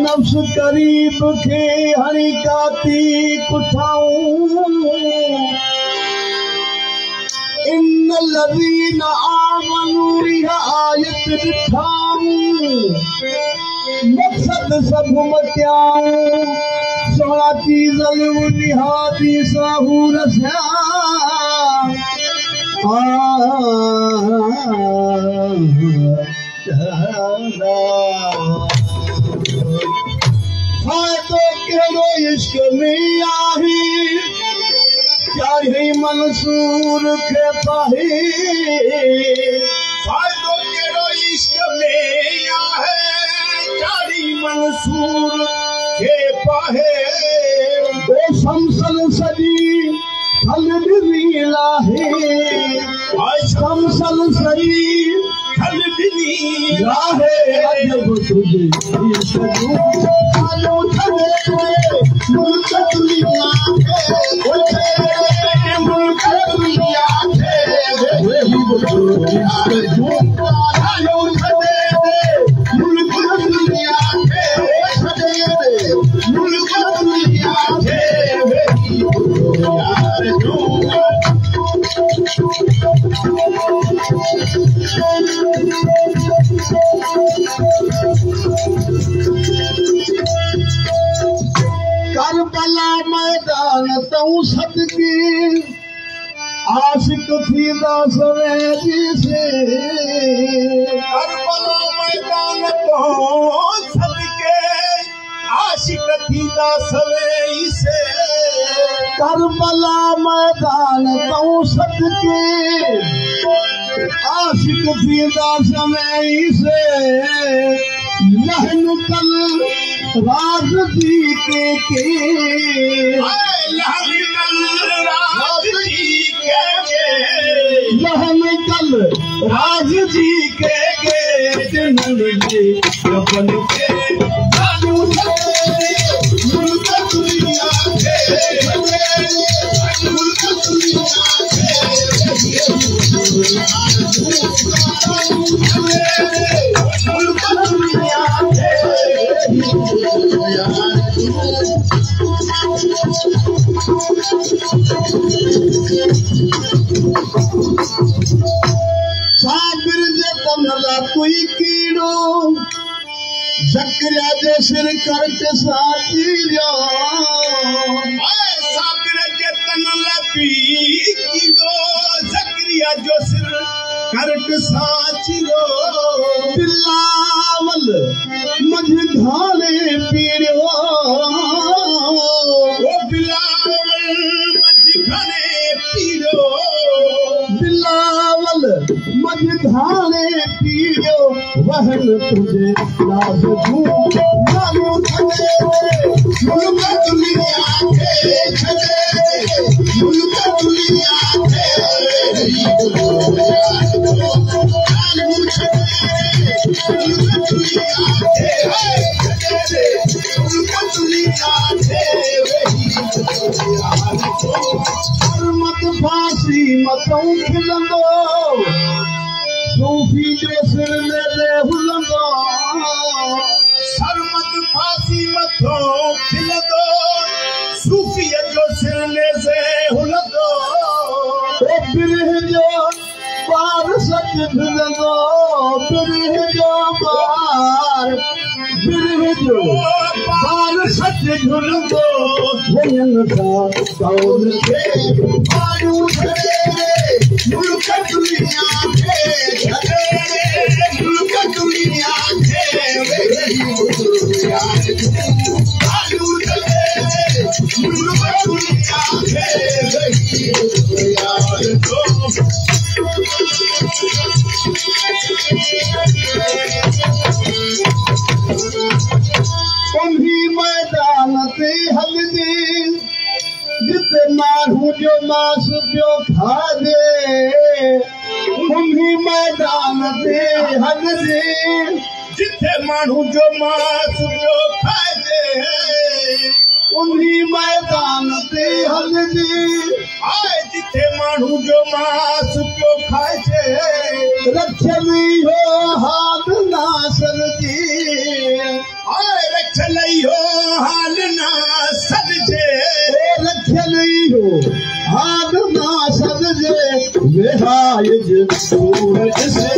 नफ्स करीब खे हरी काती कुठाऊं इन लज़ीन आमनू इहा आयत ॾिठाऊं मक़सद सभु मटियाऊं सोला चीज़ निहादी साहूर सिया फ़ाइदो कहिड़ो इश्क में आहे चाहे मंसूर खे पाहे फ़ाइदो कहिड़ो इश्क में आहे चाहे मंसूर खे पाहे ओ शमसल सॼी खल ॾिनी लाहे शमसल सॼी खल ॾिनी लाहे अजब तुझे मुल्क दुनिया करबला मैदान तूं सदके आशिक थींदा सवेरी से करबला मैदान तूं सदके आशिक थींदा सवेरी से करबला मैदान तूं सदके आशिक थींदा सवेरी से लहन कल राज जी के लहन कल राज जी के साबिर जे तमला कोई कीड़ो ज़करिया जे सिर करट साथी जो साबिर जे तमला कोई कीड़ो ज़करिया जो सिर करट साथी जो बिलावल मझधाने पीड़ो ओ बिलावल मझधाने पीड़ो बिलावल मझधाने पीड़ो वहन तुझे लाज दूं नालो छॾे मुल्क दुनिया खे छॾे मुल्क दुनिया खे मत फांसी मतों खिलंदो सूफी जो सिर मेरे हुलंदो सरमत फांसी मतों खिलंदो सूफी जो सिर मेरे हुलंदो ओ बिरह जो पार सच भिलंदो बिरह जो पार सच झुलंदो वञनि था कौल खे माण्हू छॾे मुल्क दुनिया खे छॾे मुल्क दुनिया खे वेही दुनिया माण्हू छॾे मुल्क दुनिया खे वेही दुनिया उन्हीं मैदान ते हलजे जिते माण्हू जो मांस पियो खाजे उन्हीं मैदान ते हलजे जिते माण्हू जो मांस पियो खाजे उन्हीं मैदान ते हलजे आए जिते माण्हू जो मांस पियो खाइजे रखियल हो हाल नासर जी आए रखियल हो हाल नासर जे रखियल हो हाल नासर जे विहायज सूरज से